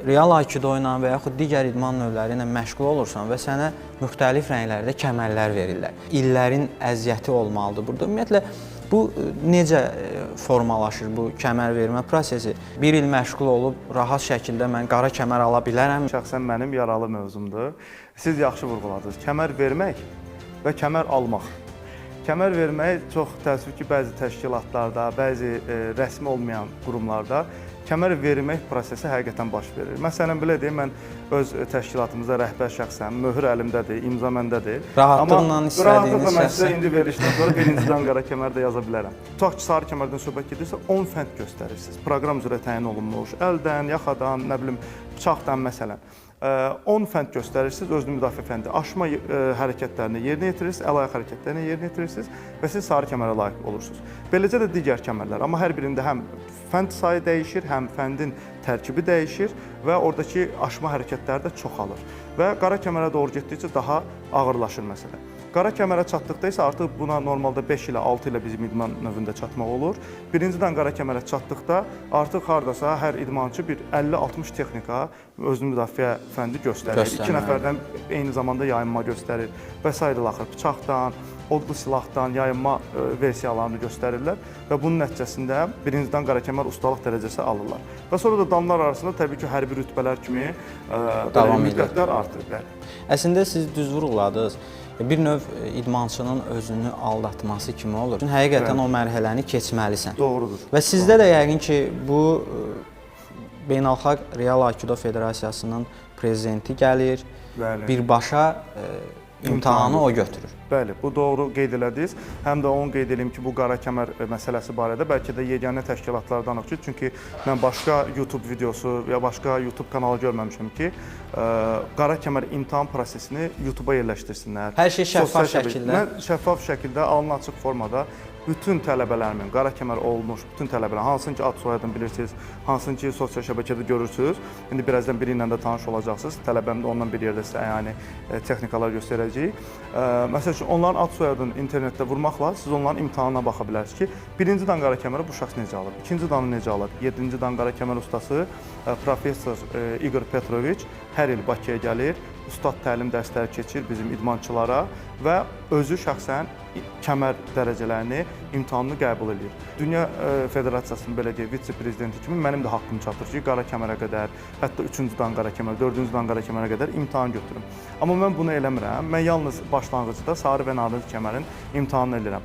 real aikido ilə və yaxud digər idman növləri ilə məşğul olursan və sənə müxtəlif rənglərdə kəmərlər verirlər. İllərin əziyyəti olmalıdır burada. Ümumiyyətlə, bu necə formalaşır bu kəmər vermə prosesi? Bir il məşğul olub rahat şəkildə mən qara kəmər ala bilərəm. Şəxsən mənim yaralı mövzumdur. Siz yaxşı vurğuladınız. Kəmər vermək və kəmər almaq. Kəmər vermək çox təəssüf ki, bəzi təşkilatlarda, bəzi rəsmi olmayan qurumlarda kəmər vermək prosesi həqiqətən baş verir. Məsələn, belə deyim, mən öz təşkilatımızda rəhbər şəxsəm, möhür əlimdədir, imza məndədir. Rahatlıqla istədiyiniz mən sizə indi verilişdən sonra birincidən qara kəmər də yaza bilərəm. Tutaq ki, sarı kəmərdən söhbət gedirsə, 10 fənd göstərirsiniz. Proqram üzrə təyin olunmuş, əldən, yaxadan, nə bilim, bıçaqdan məsələn. 10 fənd göstərirsiniz, özünü müdafiə fəndi. Aşma hərəkətlərini yerinə yetirirsiniz, əl-ayaq hərəkətlərini yerinə yetirirsiniz və siz sarı kəmərə layiq olursunuz. Beləcə də digər kəmərlər, amma hər birində həm fənd sayı dəyişir, həm fəndin tərkibi dəyişir və oradakı aşma hərəkətləri də çoxalır. Və qara kəmərə doğru getdikcə daha ağırlaşır məsələ. Qara kəmərə çatdıqda isə artıq buna normalda 5 ilə 6 ilə bizim idman növündə çatmaq olur. Birincidən qara kəmərə çatdıqda artıq hardasa hər idmançı bir 50-60 texnika özünü müdafiə fəndi göstərir. 2 nəfərdən eyni zamanda yayınma göstərir və s. axır. Bıçaqdan, odlu silahdan yayınma versiyalarını göstərirlər və bunun nəticəsində birincidən qara kəmər ustalıq dərəcəsi alırlar. Və sonra da damlar arasında təbii ki, hərbi rütbələr kimi müddətlər artır. Əslində siz düz vurğuladınız. Bir növ idmançının özünü aldatması kimi olur. Həqiqətən o mərhələni keçməlisən. Doğrudur. Və sizdə də yəqin ki, bu Beynəlxalq Real Aikido Federasiyasının prezidenti gəlir, birbaşa imtahanı o götürür. Bəli, bu doğru qeyd elədiniz. Həm də onu qeyd edeyim ki, bu qara kəmər məsələsi barədə bəlkə də yeganə təşkilatlardanıq ki, çünki mən başqa YouTube videosu ya başqa YouTube kanalı görməmişəm ki, qara kəmər imtahan prosesini YouTube-a yerləşdirsinlər. Hər şey şəffaf şəkildə. Mən şəffaf şəkildə, alın açıq formada bütün tələbələrimin, qara kəmər olmuş bütün tələbələr, hansını ki, ad soyadını bilirsiniz, hansını ki, sosial şəbəkədə görürsünüz. İndi birazdan biri ilə də tanış olacaqsınız. Tələbəm də ondan bir yerdə sizə yəni texnikalar göstərəcəyik. Məsəl üçün, onların ad soyadını internetdə vurmaqla siz onların imtahanına baxa bilərsiniz ki, birinci dan qara kəməri bu şəxs necə alıb, ikinci danı necə alıb, 7-ci dan qara kəmər ustası professor İqor Petroviç hər il Bakıya gəlir, ustad təlim dərsləri keçir bizim idmançılara və özü şəxsən kəmər dərəcələrini, imtahanını qəbul edir. Dünya Federasiyasının belə deyək, vitse-prezidenti kimi mənim də haqqım çatır ki, qara kəmərə qədər, hətta 3-cü dan qara kəmər, 4-cü dan qara kəmərə qədər imtahan götürüm. Amma mən bunu eləmirəm. Mən yalnız başlanğıcda sarı və narıncı kəmərin imtahanını edirəm.